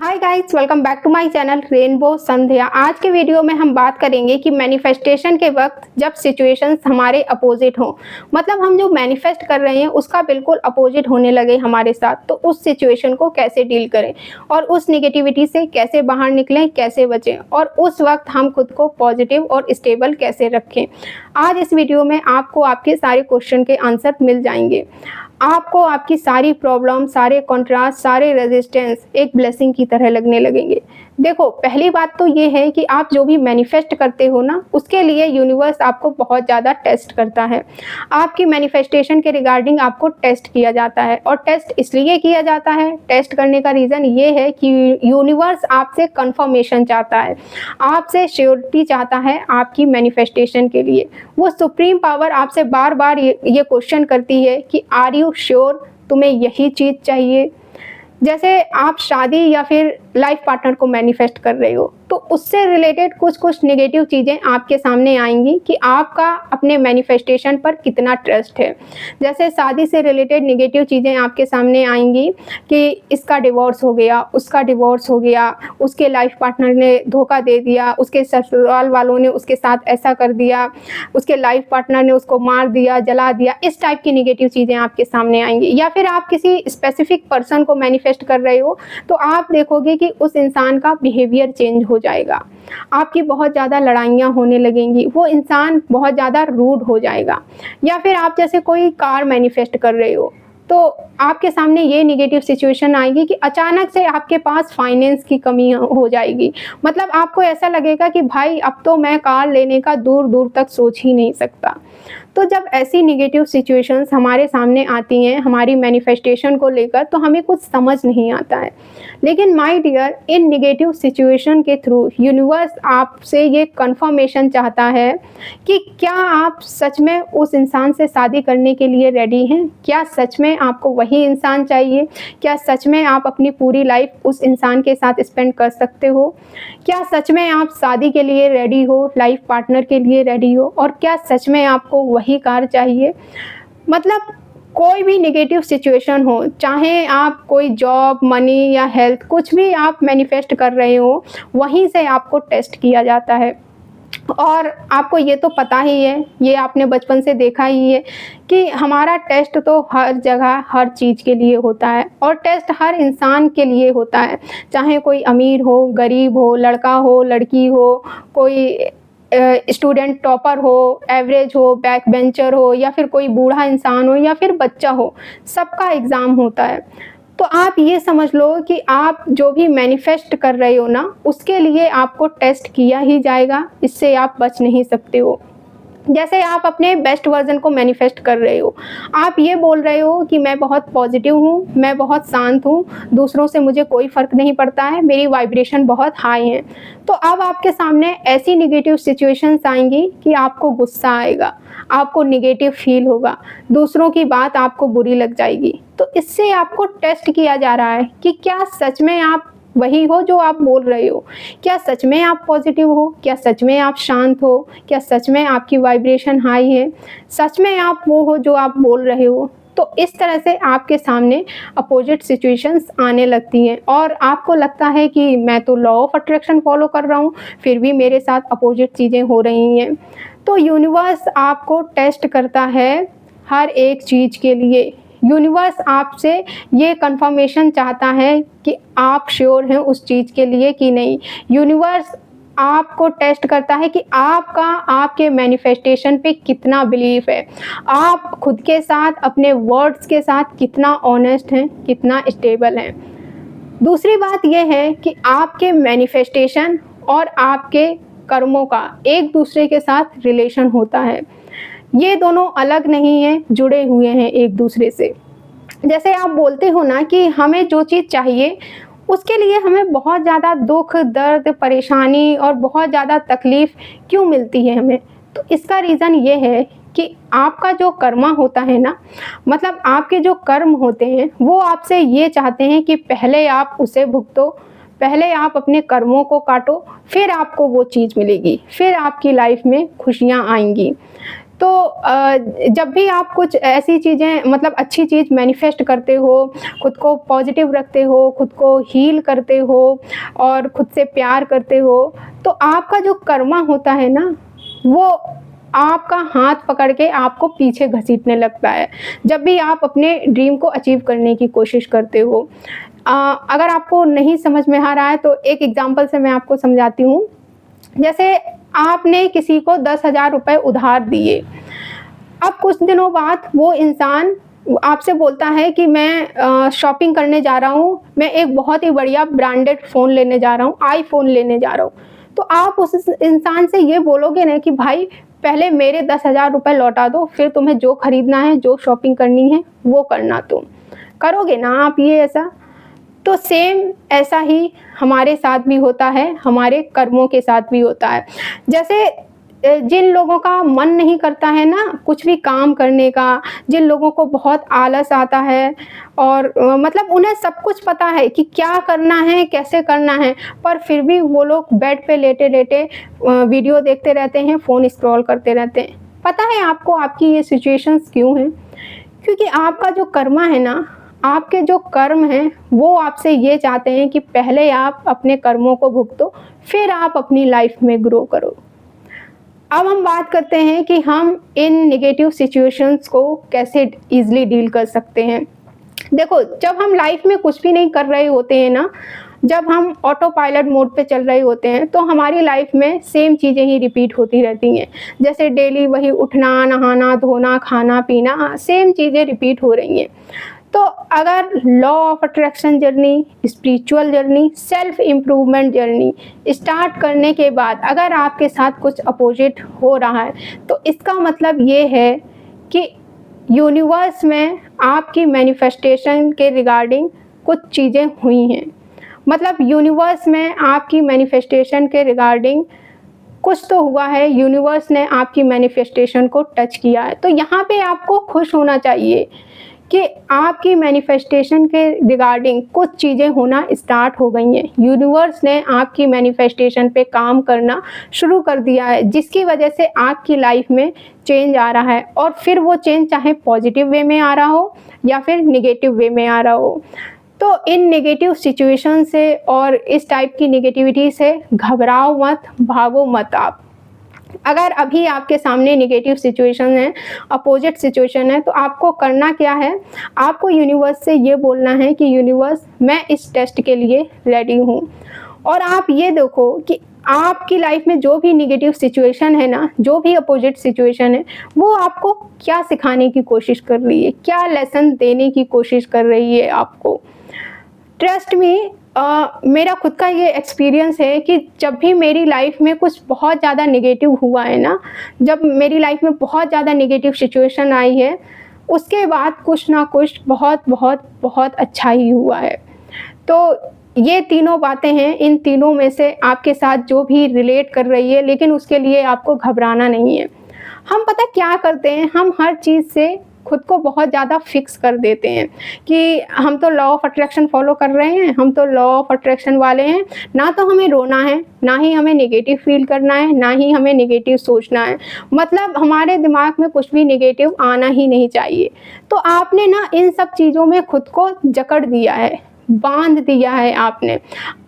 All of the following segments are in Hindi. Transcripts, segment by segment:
Hi guys, welcome back to my channel Rainbow Sandhya. आज के वीडियो में हम बात करेंगे कि मैनिफेस्टेशन के वक्त जब सिचुएशंस हमारे अपोजिट हो, मतलब हम जो मैनिफेस्ट कर रहे हैं उसका बिल्कुल अपोजिट होने लगे हमारे साथ, तो उस सिचुएशन को कैसे डील करें और उस नेगेटिविटी से कैसे बाहर निकलें, कैसे बचें और उस वक्त हम खुद को पॉजिटिव और स्टेबल कैसे रखें। आज इस वीडियो में आपको आपके सारे क्वेश्चन के आंसर मिल जाएंगे। आपको आपकी सारी प्रॉब्लम, सारे कॉन्ट्रास्ट, सारे रेजिस्टेंस एक ब्लेसिंग की तरह लगने लगेंगे। देखो, पहली बात तो ये है कि आप जो भी मैनिफेस्ट करते हो ना, उसके लिए यूनिवर्स आपको बहुत ज़्यादा टेस्ट करता है। आपकी मैनिफेस्टेशन के रिगार्डिंग आपको टेस्ट किया जाता है और टेस्ट इसलिए किया जाता है, टेस्ट करने का रीज़न ये है कि यूनिवर्स आपसे कंफर्मेशन चाहता है, आपसे श्योरिटी चाहता है आपकी मैनिफेस्टेशन के लिए। वो सुप्रीम पावर आपसे बार बार ये क्वेश्चन करती है कि आर यू श्योर, तुम्हें यही चीज़ चाहिए। जैसे आप शादी या फिर लाइफ पार्टनर को मैनिफेस्ट कर रहे हो, तो उससे रिलेटेड कुछ कुछ नेगेटिव चीज़ें आपके सामने आएंगी कि आपका अपने मैनिफेस्टेशन पर कितना ट्रस्ट है। जैसे शादी से रिलेटेड नेगेटिव चीज़ें आपके सामने आएंगी कि इसका डिवोर्स हो गया, उसका डिवोर्स हो गया, उसके लाइफ पार्टनर ने धोखा दे दिया, उसके ससुराल वालों ने उसके साथ ऐसा कर दिया, उसके लाइफ पार्टनर ने उसको मार दिया, जला दिया। इस टाइप की नेगेटिव चीज़ें आपके सामने आएंगी। या फिर आप किसी स्पेसिफिक पर्सन को मैनिफेस्ट कर रहे हो, तो आप देखोगे कि उस इंसान का बिहेवियर चेंज हो जाएगा, आपकी बहुत ज़्यादा लड़ाइयाँ होने लगेंगी, वो इंसान बहुत ज़्यादा रूड हो जाएगा। या फिर आप जैसे कोई कार मैनिफेस्ट कर रहे हो, तो आपके सामने ये नेगेटिव सिचुएशन आएगी कि अचानक से आपके पास फाइनेंस की कमी हो जाएगी। मतलब आपको ऐसा लगेगा कि भाई अब तो मैं कार लेने का दूर दूर तक सोच ही नहीं सकता। तो जब ऐसी नेगेटिव सिचुएशंस हमारे सामने आती हैं हमारी मैनिफेस्टेशन को लेकर, तो हमें कुछ समझ नहीं आता है। लेकिन माय डियर, इन नेगेटिव सिचुएशन के थ्रू यूनिवर्स आपसे ये कंफर्मेशन चाहता है कि क्या आप सच में उस इंसान से शादी करने के लिए रेडी हैं? क्या सच में आपको वही इंसान चाहिए? क्या सच में आप अपनी पूरी लाइफ उस इंसान के साथ स्पेंड कर सकते हो? क्या सच में आप शादी के लिए रेडी हो, लाइफ पार्टनर के लिए रेडी हो? और क्या सच में आपको वही कार चाहिए? मतलब कोई भी नेगेटिव सिचुएशन हो, चाहे आप कोई जॉब, मनी या हेल्थ, कुछ भी आप मैनिफेस्ट कर रहे हो, वहीं से आपको टेस्ट किया जाता है। और आपको ये तो पता ही है, ये आपने बचपन से देखा ही है कि हमारा टेस्ट तो हर जगह हर चीज़ के लिए होता है और टेस्ट हर इंसान के लिए होता है। चाहे कोई अमीर हो, गरीब हो, लड़का हो, लड़की हो, कोई स्टूडेंट टॉपर हो, एवरेज हो, बैक बेंचर हो, या फिर कोई बूढ़ा इंसान हो या फिर बच्चा हो, सबका एग्ज़ाम होता है। तो आप ये समझ लो कि आप जो भी मैनिफेस्ट कर रहे हो ना, उसके लिए आपको टेस्ट किया ही जाएगा, इससे आप बच नहीं सकते हो। जैसे आप अपने बेस्ट वर्जन को मैनिफेस्ट कर रहे हो, आप ये बोल रहे हो कि मैं बहुत पॉजिटिव हूँ, मैं बहुत शांत हूँ, दूसरों से मुझे कोई फ़र्क नहीं पड़ता है, मेरी वाइब्रेशन बहुत हाई है। तो अब आपके सामने ऐसी नेगेटिव सिचुएशंस आएंगी कि आपको गुस्सा आएगा, आपको नेगेटिव फील होगा, दूसरों की बात आपको बुरी लग जाएगी। तो इससे आपको टेस्ट किया जा रहा है कि क्या सच में आप वही हो जो आप बोल रहे हो? क्या सच में आप पॉजिटिव हो? क्या सच में आप शांत हो? क्या सच में आपकी वाइब्रेशन हाई है? सच में आप वो हो जो आप बोल रहे हो? तो इस तरह से आपके सामने अपोजिट सिचुएशंस आने लगती हैं और आपको लगता है कि मैं तो लॉ ऑफ अट्रैक्शन फॉलो कर रहा हूँ, फिर भी मेरे साथ अपोजिट चीज़ें हो रही हैं। तो यूनिवर्स आपको टेस्ट करता है हर एक चीज़ के लिए। यूनिवर्स आपसे ये कंफर्मेशन चाहता है कि आप श्योर हैं उस चीज़ के लिए कि नहीं। यूनिवर्स आपको टेस्ट करता है कि आपका आपके मैनिफेस्टेशन पे कितना बिलीफ है, आप खुद के साथ, अपने वर्ड्स के साथ कितना ऑनेस्ट हैं, कितना स्टेबल हैं। दूसरी बात यह है कि आपके मैनिफेस्टेशन और आपके कर्मों का एक दूसरे के साथ रिलेशन होता है। ये दोनों अलग नहीं हैं, जुड़े हुए हैं एक दूसरे से। जैसे आप बोलते हो ना कि हमें जो चीज़ चाहिए उसके लिए हमें बहुत ज़्यादा दुख, दर्द, परेशानी और बहुत ज़्यादा तकलीफ़ क्यों मिलती है हमें? तो इसका रीज़न ये है कि आपका जो कर्मा होता है ना, मतलब आपके जो कर्म होते हैं, वो आपसे ये चाहते हैं कि पहले आप उसे भुगतो, पहले आप अपने कर्मों को काटो, फिर आपको वो चीज़ मिलेगी, फिर आपकी लाइफ में खुशियाँ आएंगी। तो जब भी आप कुछ ऐसी चीज़ें मतलब अच्छी चीज़ मैनिफेस्ट करते हो, खुद को पॉजिटिव रखते हो, खुद को हील करते हो और खुद से प्यार करते हो, तो आपका जो कर्मा होता है ना, वो आपका हाथ पकड़ के आपको पीछे घसीटने लगता है जब भी आप अपने ड्रीम को अचीव करने की कोशिश करते हो। अगर आपको नहीं समझ में आ रहा है तो एक एग्जांपल से मैं आपको समझाती हूँ। जैसे आपने किसी को 10,000 रुपए उधार दिए। अब कुछ दिनों बाद वो इंसान आपसे बोलता है कि मैं शॉपिंग करने जा रहा हूँ, मैं एक बहुत ही बढ़िया ब्रांडेड फ़ोन लेने जा रहा हूँ, आईफ़ोन लेने जा रहा हूँ। तो आप उस इंसान से ये बोलोगे ना कि भाई पहले मेरे 10,000 रुपए लौटा दो, फिर तुम्हें जो खरीदना है, जो शॉपिंग करनी है, वो करना तुम। करोगे ना आप ये ऐसा? तो सेम ऐसा ही हमारे साथ भी होता है, हमारे कर्मों के साथ भी होता है। जैसे जिन लोगों का मन नहीं करता है ना कुछ भी काम करने का, जिन लोगों को बहुत आलस आता है और मतलब उन्हें सब कुछ पता है कि क्या करना है, कैसे करना है, पर फिर भी वो लोग बेड पे लेटे-लेटे वीडियो देखते रहते हैं, फ़ोन स्क्रॉल करते रहते हैं। पता है आपको आपकी ये सिचुएशंस क्यों हैं? क्योंकि आपका जो कर्मा है ना, आपके जो कर्म हैं, वो आपसे ये चाहते हैं कि पहले आप अपने कर्मों को भुगतो, फिर आप अपनी लाइफ़ में ग्रो करो। अब हम बात करते हैं कि हम इन नेगेटिव सिचुएशंस को कैसे ईज़िली डील कर सकते हैं। देखो, जब हम लाइफ़ में कुछ भी नहीं कर रहे होते हैं ना, जब हम ऑटो पायलट मोड पे चल रहे होते हैं, तो हमारी लाइफ़ में सेम चीज़ें ही रिपीट होती रहती हैं। जैसे डेली वही उठना, नहाना, धोना, खाना-पीना, सेम चीज़ें रिपीट हो रही हैं। तो अगर law of attraction journey, spiritual journey, self improvement journey start करने के बाद अगर आपके साथ कुछ अपोजिट हो रहा है, तो इसका मतलब ये है कि यूनिवर्स में आपकी मैनिफेस्टेशन के रिगार्डिंग कुछ चीज़ें हुई हैं। मतलब यूनिवर्स में आपकी मैनिफेस्टेशन के रिगार्डिंग कुछ तो हुआ है, यूनिवर्स ने आपकी मैनिफेस्टेशन को टच किया है। तो यहाँ पे आपको खुश होना चाहिए कि आपकी मैनिफेस्टेशन के रिगार्डिंग कुछ चीज़ें होना स्टार्ट हो गई हैं। यूनिवर्स ने आपकी मैनिफेस्टेशन पे काम करना शुरू कर दिया है, जिसकी वजह से आपकी लाइफ में चेंज आ रहा है और फिर वो चेंज चाहे पॉजिटिव वे में आ रहा हो या फिर नेगेटिव वे में आ रहा हो। तो इन नेगेटिव सिचुएशन से और इस टाइप की नेगेटिविटी से घबराओ मत, भागो मत आप। अगर अभी आपके सामने नेगेटिव सिचुएशन है, अपोजिट सिचुएशन है, तो आपको करना क्या है, आपको यूनिवर्स से ये बोलना है कि यूनिवर्स मैं इस टेस्ट के लिए रेडी हूँ। और आप ये देखो कि आपकी लाइफ में जो भी नेगेटिव सिचुएशन है ना, जो भी अपोजिट सिचुएशन है, वो आपको क्या सिखाने की कोशिश कर रही है, क्या लेसन देने की कोशिश कर रही है आपको। ट्रस्ट मी, मेरा खुद का ये एक्सपीरियंस है कि जब भी मेरी लाइफ में कुछ बहुत ज़्यादा नेगेटिव हुआ है ना, जब मेरी लाइफ में बहुत ज़्यादा नेगेटिव सिचुएशन आई है, उसके बाद कुछ ना कुछ बहुत बहुत बहुत अच्छा ही हुआ है। तो ये तीनों बातें हैं, इन तीनों में से आपके साथ जो भी रिलेट कर रही है, लेकिन उसके लिए आपको घबराना नहीं है। हम पता क्या करते हैं, हम हर चीज़ से खुद को बहुत ज़्यादा फिक्स कर देते हैं कि हम तो लॉ ऑफ अट्रैक्शन फॉलो कर रहे हैं, हम तो लॉ ऑफ अट्रैक्शन वाले हैं, ना तो हमें रोना है, ना ही हमें नेगेटिव फील करना है, ना ही हमें नेगेटिव सोचना है। मतलब हमारे दिमाग में कुछ भी नेगेटिव आना ही नहीं चाहिए। तो आपने ना इन सब चीज़ों में खुद को जकड़ दिया है, बांध दिया है आपने।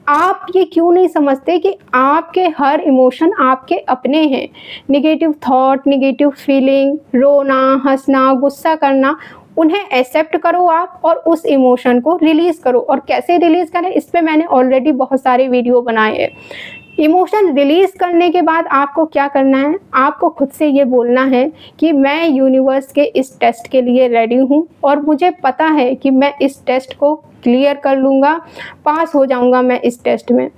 आप ये क्यों नहीं समझते कि आपके हर इमोशन आपके अपने हैं। नेगेटिव थॉट, नेगेटिव फीलिंग, रोना, हंसना, गुस्सा करना, उन्हें एक्सेप्ट करो आप और उस इमोशन को रिलीज़ करो। और कैसे रिलीज़ करें, इस पे मैंने ऑलरेडी बहुत सारे वीडियो बनाए हैं। इमोशन रिलीज़ करने के बाद आपको क्या करना है, आपको खुद से ये बोलना है कि मैं यूनिवर्स के इस टेस्ट के लिए रेडी हूँ और मुझे पता है कि मैं इस टेस्ट को क्लियर कर लूँगा, पास हो जाऊँगा मैं इस टेस्ट में।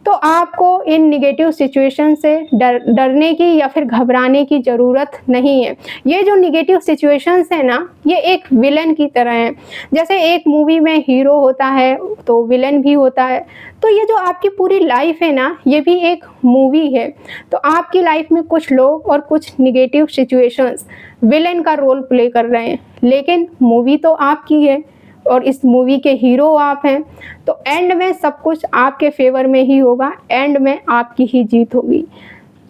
तो आपको इन नेगेटिव सिचुएशन से डरने की या फिर घबराने की ज़रूरत नहीं है। ये जो नेगेटिव सिचुएशंस है ना, ये एक विलन की तरह है। जैसे एक मूवी में हीरो होता है तो विलन भी होता है, तो ये जो आपकी पूरी लाइफ है ना, ये भी एक मूवी है। तो आपकी लाइफ में कुछ लोग और कुछ नेगेटिव सिचुएशंस विलन का रोल प्ले कर रहे हैं, लेकिन मूवी तो आपकी है और इस मूवी के हीरो आप हैं। तो एंड में सब कुछ आपके फेवर में ही होगा, एंड में आपकी ही जीत होगी।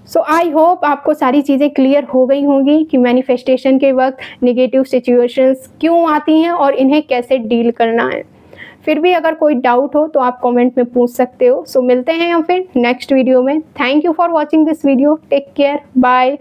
सो आई होप आपको सारी चीज़ें क्लियर हो गई होंगी कि मैनिफेस्टेशन के वक्त नेगेटिव सिचुएशंस क्यों आती हैं और इन्हें कैसे डील करना है। फिर भी अगर कोई डाउट हो तो आप कमेंट में पूछ सकते हो। सो मिलते हैं हम फिर नेक्स्ट वीडियो में। Thank you for watching this video. Take care, bye.